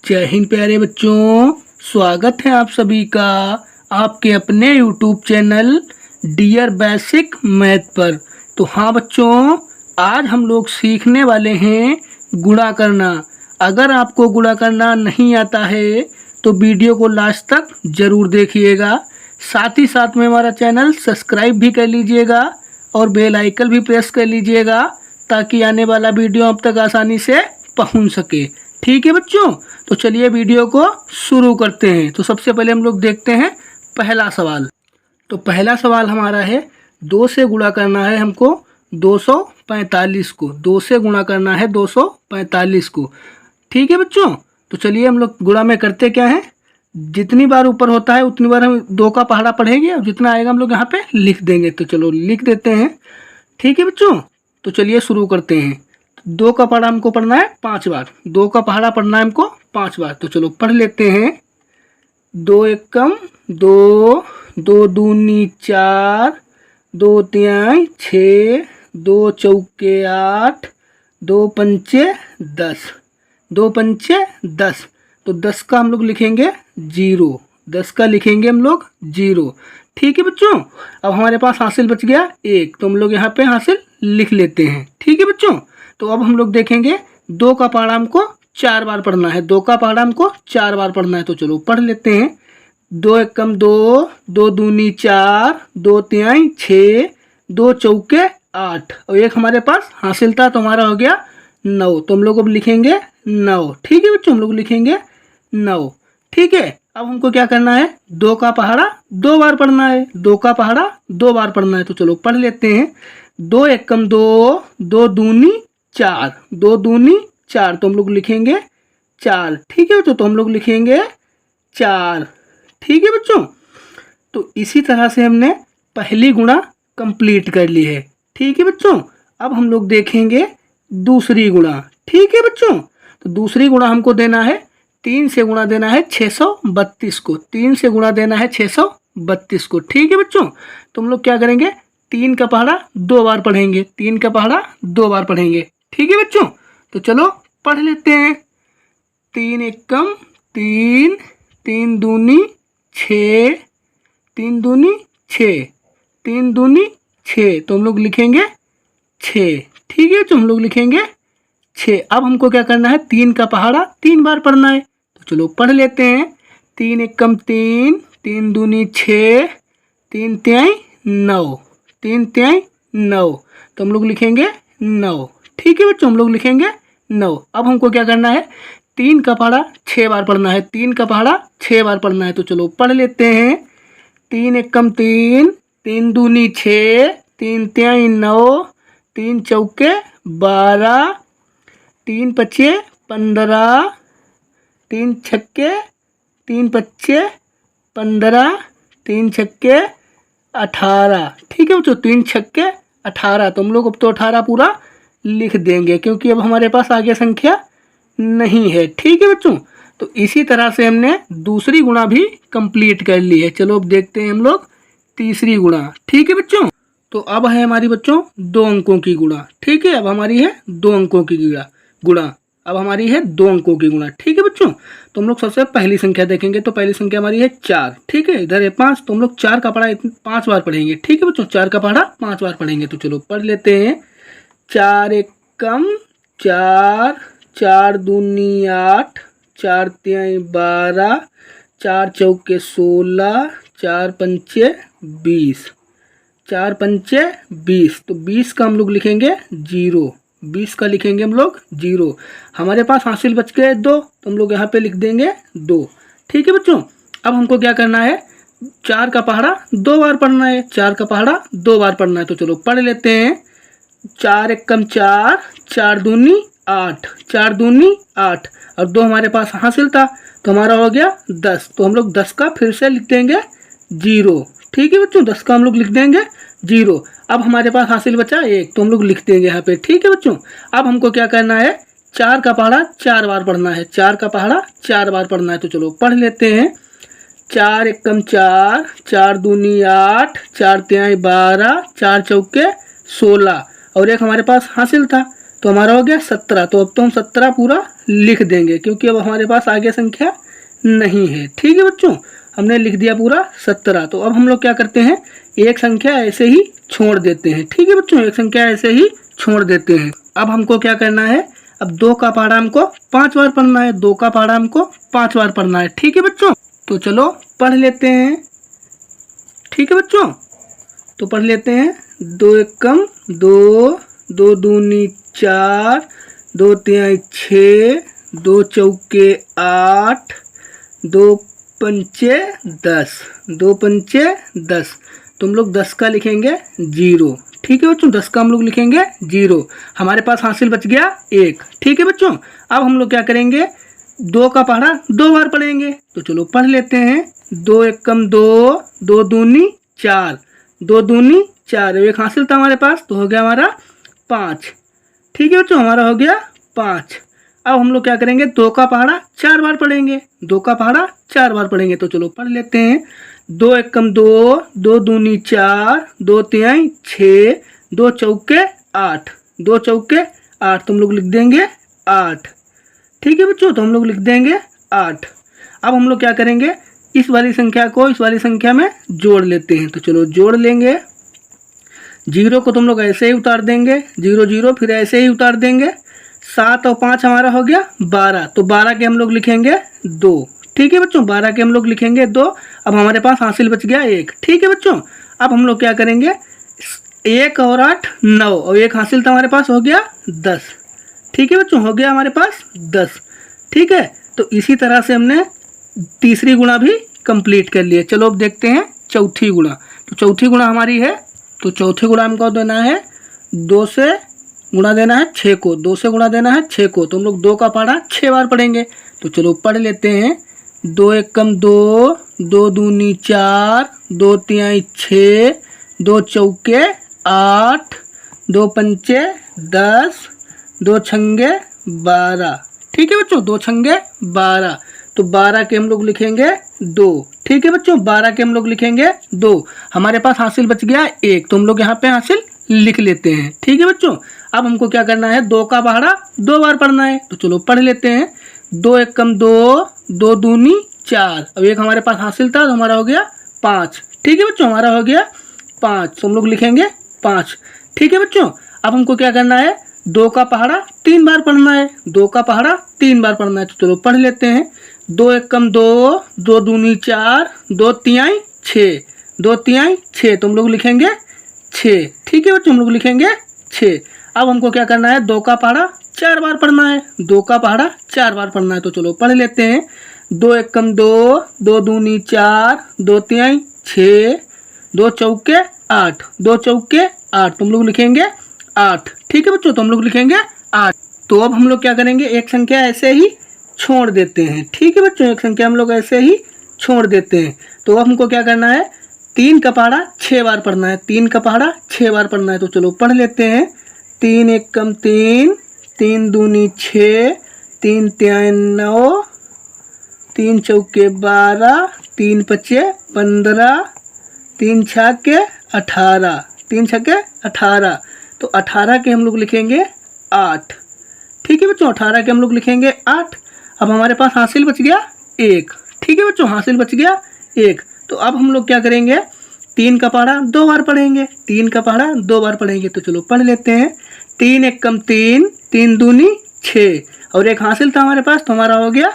जय हिंद प्यारे बच्चों, स्वागत है आप सभी का आपके अपने YouTube channel dear basic math पर। तो हाँ बच्चों, आज हम लोग सीखने वाले हैं गुणा करना। अगर आपको गुणा करना नहीं आता है तो वीडियो को लास्ट तक ज़रूर देखिएगा। साथ ही साथ में हमारा चैनल सब्सक्राइब भी कर लीजिएगा और बेल आइकन भी प्रेस कर लीजिएगा ताकि आने वाला वीडियो आप तक आसानी से पहुंच सके। ठीक है बच्चों, तो चलिए वीडियो को शुरू करते हैं। तो सबसे पहले हम लोग देखते हैं पहला सवाल। तो पहला सवाल हमारा है 2 से गुणा करना है हमको 245 को। 2 से गुणा करना है 245 को। ठीक है बच्चों, तो चलिए हम लोग गुणा में करते क्या है, जितनी बार ऊपर होता है उतनी बार हम 2 का पहाड़ा पढ़ेंगे और जितना आएगा हम लोग यहाँ पे लिख देंगे। तो चलो लिख देते हैं। ठीक है बच्चों, तो चलिए शुरू करते हैं। 2 का पहाड़ा हमको पढ़ना है 5 बार। 2 का पहाड़ा पढ़ना है हमको 5 बार। तो चलो पढ़ लेते हैं। 2 एकम 2, 2 दूनी 4, 2 तिहाई 6, 2 चौके 8, 2 पंचे 10, 2 पंचे 10। तो 10 का हम लोग लिखेंगे 0। 10 का लिखेंगे हम लोग 0। ठीक है बच्चों, अब हमारे पास हासिल बच गया 1, तो हम लोग यहाँ पे हासिल लिख लेते हैं। ठीक है बच्चों, तो अब हम लोग देखेंगे 2 का पहाड़ा हमको 4 बार पढ़ना है। 2 का पहाड़ा हमको 4 बार पढ़ना है। तो चलो पढ़ लेते हैं। 2 एकम 2, 2 दूनी 4, 2 तिहाई 6, 2 चौके 8 और 1 हमारे पास हासिल था तो हमारा हो गया 9। तो हम लोग अब लिखेंगे 9। ठीक है बच्चों, हम लोग लिखेंगे 9। ठीक है, अब हमको क्या करना है, 2 का पहाड़ा 2 बार पढ़ना है। 2 का पहाड़ा 2 बार पढ़ना है। तो चलो पढ़ लेते हैं। 2 एकम 2, 2 दूनी 4, 2 दूनी 4। तो हम लोग लिखेंगे 4। ठीक है बच्चों, तो हम लोग लिखेंगे 4। ठीक है बच्चों, तो इसी तरह से हमने पहली गुणा कंप्लीट कर ली है। ठीक है बच्चों, अब हम लोग देखेंगे दूसरी गुणा। ठीक है बच्चों, तो दूसरी गुणा हमको देना है 3 से गुणा देना है 632 को। 3 से गुणा देना है 632 को। ठीक है बच्चों, तो हम लोग क्या करेंगे, 3 का पहाड़ा 2 बार पढ़ेंगे। 3 का पहाड़ा 2 बार पढ़ेंगे। ठीक है बच्चों, तो चलो पढ़ लेते हैं। 3 एकम 3, 3 दूनी 6, 3 दूनी 6, 3 दूनी 6। तो हम लोग लिखेंगे 6। ठीक है, तो हम लोग लिखेंगे 6। अब हमको क्या करना है, 3 का पहाड़ा 3 बार पढ़ना है। तो चलो पढ़ लेते हैं। 3 एकम 3, 3 दूनी 6, 3 तिहाई 9, 3 तिहाई 9। तो हम लोग लिखेंगे 9। ठीक है बच्चों, हम लोग लिखेंगे 9। अब हमको क्या करना है, 3 का पहाड़ा 6 बार पढ़ना है। 3 का पहाड़ा 6 बार पढ़ना है। तो चलो पढ़ लेते हैं। 3 एकम 3, 3 दूनी 6, 3 तिहाई 9, 3 चौके 12, 3 पचे 15, 3 छक्के 3 पच्चे 15, 3 छक्के 18। ठीक है बच्चों, 3 छक्के 18। तो हम लोग अब तो 18 पूरा लिख देंगे क्योंकि अब हमारे पास आगे संख्या नहीं है। ठीक है बच्चों, तो इसी तरह से हमने दूसरी गुणा भी कंप्लीट कर ली है। चलो अब देखते हैं हम लोग तीसरी गुणा। ठीक है बच्चों, तो अब है हमारी बच्चों 2 अंकों की गुणा। ठीक है, अब हमारी है 2 अंकों की गुणा। अब हमारी है 2 अंकों की गुणा। ठीक है बच्चों, तो हम लोग सबसे पहली संख्या देखेंगे। तो पहली संख्या हमारी है 4। ठीक है, इधर है 5, तो हम लोग 4 का पहाड़ा 5 बार पढ़ेंगे। ठीक है बच्चों, 4 का पहाड़ा 5 बार पढ़ेंगे। तो चलो पढ़ लेते हैं। 4 एकम 4, 4 दूनी 8, 4 तिहाई 12, 4 चौके 16, 4 पंचे 20, 4 पंचे 20। तो 20 का हम लोग लिखेंगे 0। 20 का लिखेंगे हम लोग 0। हमारे पास हासिल बच गए 2, तो हम लोग यहाँ पे लिख देंगे 2। ठीक है बच्चों, अब हमको क्या करना है, 4 का पहाड़ा 2 बार पढ़ना है। 4 का पहाड़ा 2 बार पढ़ना है। तो चलो पढ़ लेते हैं। 4 एकम 4, 4 दूनी 8, 4 दूनी 8 और 2 हमारे पास हासिल था तो हमारा हो गया 10। तो हम लोग 10 का फिर से लिख देंगे 0। ठीक है बच्चों, 10 का हम लोग लिख देंगे 0। अब हमारे पास हासिल बचा 1, तो हम लोग लिख देंगे यहाँ पे। ठीक है बच्चों, अब हमको क्या करना है, 4 का पहाड़ा 4 बार पढ़ना है। 4 का पहाड़ा 4 बार पढ़ना है। तो चलो पढ़ लेते हैं। 4 एकम 4, 4 दूनी 8, 4 तिहाई 12, 4 चौके 16 और 1 हमारे पास हासिल था तो हमारा हो गया 17। तो अब तो हम 17 पूरा लिख देंगे क्योंकि अब हमारे पास आगे संख्या नहीं है। ठीक है बच्चों, हमने लिख दिया पूरा 17। तो अब हम लोग क्या करते हैं, एक संख्या ऐसे ही छोड़ देते हैं। ठीक है बच्चों, एक संख्या ऐसे ही छोड़ देते हैं। अब हमको क्या करना है, अब 2 का पहाड़ा हमको 5 बार पढ़ना है। 2 का पहाड़ा हमको 5 बार पढ़ना है। ठीक है बच्चों, तो चलो पढ़ लेते हैं। ठीक है बच्चों, तो पढ़ लेते हैं। 2 एकम 2, 2 दूनी 4, 2 तिहाई 6, 2 चौके 8, 2 पंचे 10, 2 पंचे 10। तुम लोग 10 का लिखेंगे 0। ठीक है बच्चों, 10 का हम लोग लिखेंगे 0। हमारे पास हासिल बच गया 1। ठीक है बच्चों, अब हम लोग क्या करेंगे, 2 का पहाड़ा 2 बार पढ़ेंगे। तो चलो पढ़ लेते हैं। 2 एकम 2, 2 दूनी 4, 2 दूनी 4। एक हासिल था हमारे पास, तो हो गया हमारा 5। ठीक है बच्चों, हमारा हो गया 5। अब हम लोग क्या करेंगे, 2 का पहाड़ा 4 बार पढ़ेंगे। 2 का पहाड़ा 4 बार पढ़ेंगे। तो चलो पढ़ लेते हैं। 2 एकम 2, 2 दूनी 4, 2 तिहाई 6, 2 चौके 8, 2 चौके 8। तुम लोग लिख देंगे 8। ठीक है बच्चों, तो हम लोग लिख देंगे 8। अब हम लोग क्या करेंगे, इस वाली संख्या को इस वाली संख्या में जोड़ लेते हैं। तो चलो जोड़ लेंगे। 0 को तुम लोग ऐसे ही उतार देंगे, 0 0, फिर ऐसे ही उतार देंगे। 7 और 5 हमारा हो गया 12। तो 12 के हम लोग लिखेंगे 2। ठीक है बच्चों, 12 के हम लोग लिखेंगे 2। अब हमारे पास हासिल बच गया 1। ठीक है बच्चों, अब हम लोग क्या करेंगे, 1 और 8 9, और एक हासिल था हमारे पास, हो गया 10। ठीक है बच्चों, हो गया हमारे पास 10। ठीक है, तो इसी तरह से हमने तीसरी गुणा भी कंप्लीट कर लिए। चलो अब देखते हैं चौथी गुणा। तो चौथी गुणा हमारी है, तो चौथी गुणा हमको देना है 2 से गुणा देना है 6 को। 2 से गुणा देना है 6 को। तो हम लोग 2 का पहाड़ा 6 बार पढ़ेंगे। तो चलो पढ़ लेते हैं। 2 एकम 2, 2 दूनी 4, 2 तिहाई 6, 2 चौके 8, 2 पंचे 10, 2 छंगे 12। ठीक है बच्चों, 2 छंगे 12। तो 12 के हम लोग लिखेंगे 2। ठीक है बच्चों, 12 के हम लोग लिखेंगे 2। हमारे पास हासिल बच गया 1। तो हम लोग यहाँ पे हासिल लिख लेते हैं। ठीक है बच्चों, अब हमको क्या करना है, 2 का पहाड़ा 2 बार पढ़ना है। तो चलो पढ़ लेते हैं। 2 एकम 2, 2 दूनी 4। अब एक हमारे पास हासिल था, तो हमारा हो गया 5। ठीक है बच्चों, हमारा हो गया 5। तो हम लोग लिखेंगे 5। ठीक है बच्चों, अब हमको क्या करना है, 2 का पहाड़ा 3 बार पढ़ना है। 2 का पहाड़ा 3 बार पढ़ना है। तो चलो पढ़ लेते हैं। 2 एकम 2, 2 दूनी 4, 2 तिहाई 6, 2 तिहाई 6। तो हम लोग लिखेंगे 6। ठीक है बच्चों, हम लोग लिखेंगे 6। अब हमको क्या करना है, 2 का पहाड़ा 4 बार पढ़ना है। 2 का पहाड़ा 4 बार पढ़ना है। तो चलो पढ़ लेते हैं। 2 एकम 2, 2 दूनी 4, 2 तिहाई 6, 2 चौके 8, 2 चौके 8। तुम लोग लिखेंगे 8। ठीक है बच्चों, तो हम लोग लिखेंगे 8। तो अब हम लोग क्या करेंगे, एक संख्या ऐसे ही छोड़ देते हैं। ठीक है बच्चों, एक संख्या हम लोग ऐसे ही छोड़ देते हैं। तो अब हमको क्या करना है, 3 का पहाड़ा 6 बार पढ़ना है। 3 का पहाड़ा 6 बार पढ़ना है। तो चलो पढ़ लेते हैं। 3 एकम 3, 3 दूनी 6, 3 तिहाई 9, 3 चौके 12, 3 पचे 15, 3 छक्के 18, 3 छक्के 18। तो 18 के हम लोग लिखेंगे 8। ठीक है बच्चों, 18 के हम लोग लिखेंगे 8। अब हमारे पास हासिल बच गया 1। ठीक है बच्चों, हासिल बच गया 1। तो अब हम लोग क्या करेंगे, 3 का पहाड़ा 2 बार पढ़ेंगे। 3 का पहाड़ा 2 बार पढ़ेंगे। तो चलो पढ़ लेते हैं। 3 एकम 3, 3 दूनी 6, और एक हासिल था हमारे पास, तो हमारा हो गया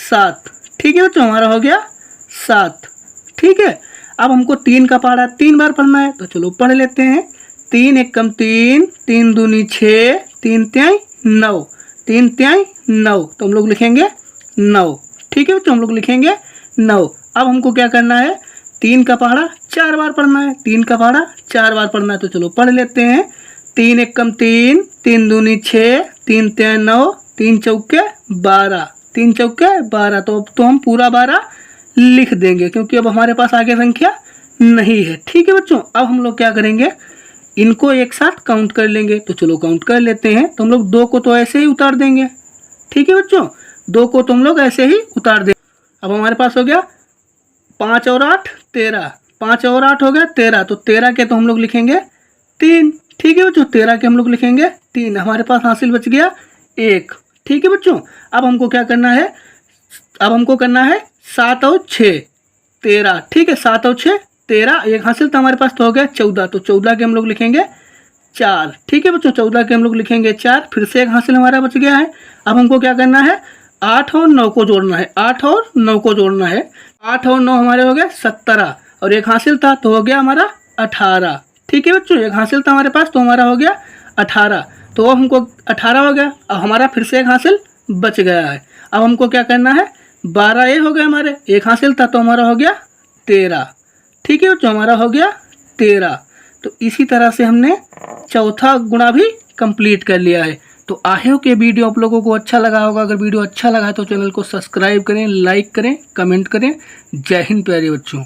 7। ठीक है बच्चों, हमारा हो गया 7। ठीक है, अब हमको 3 का पहाड़ा 3 बार पढ़ना है। तो चलो पढ़ लेते हैं। 3 एकम 3, 3 दूनी 6, 3 तिहाई 9, 3 तिहाई 9। तो हम लोग लिखेंगे 9। ठीक है बच्चों, हम लोग लिखेंगे 9। अब हमको क्या करना है, 3 का पहाड़ा 4 बार पढ़ना है। 3 का पहाड़ा 4 बार पढ़ना है। तो चलो पढ़ लेते हैं। 3 एकम 3, 3 दूनी 6, 3 तिहाई 9, 3 चौके 12, 3 चौके 12। तो हम पूरा 12 लिख देंगे क्योंकि अब हमारे पास आगे संख्या नहीं है। ठीक है बच्चों, अब हम लोग क्या करेंगे, इनको एक साथ काउंट कर लेंगे। तो चलो काउंट कर लेते हैं। तो हम लोग 2 को तो ऐसे ही उतार देंगे। ठीक है बच्चों, 2 को तुम लोग ऐसे ही उतार देंगे। अब हमारे पास हो गया 5 और 8 13, 5 और 8 हो गया 13। तो 13 के तो हम लोग लिखेंगे 3। ठीक है बच्चों, 13 के हम लोग लिखेंगे 3, हमारे पास हासिल बच गया 1। ठीक है बच्चों, अब हमको क्या करना है, अब हमको करना है 7 और 6 13। ठीक है, 7 और 6 13, एक हासिल तो हमारे पास तो हो गया 14, तो 14 के हम लोग लिखेंगे 4। ठीक है बच्चों, 14 के हम लोग लिखेंगे 4, फिर से एक हासिल हमारा बच गया है। अब हमको क्या करना है, 8 और 9 को जोड़ना है, 8 और 9 को जोड़ना है। 8 और 9 हमारे हो गए 17, और एक हासिल था तो हो गया हमारा 18। ठीक है बच्चों, एक हासिल था हमारे पास तो हमारा हो गया 18, तो अब हमको 18 हो गया। अब हमारा फिर से एक हासिल बच गया है। अब हमको क्या करना है, 12 ये हो गया हमारे, एक हासिल था तो हमारा हो गया 13। ठीक है बच्चों, हमारा हो गया 13। तो इसी तरह से हमने चौथा गुणा भी कंप्लीट कर लिया है। तो आई होप कि वीडियो आप लोगों को अच्छा लगा होगा। अगर वीडियो अच्छा लगा तो चैनल को सब्सक्राइब करें, लाइक करें, कमेंट करें। जय हिंद प्यारे बच्चों।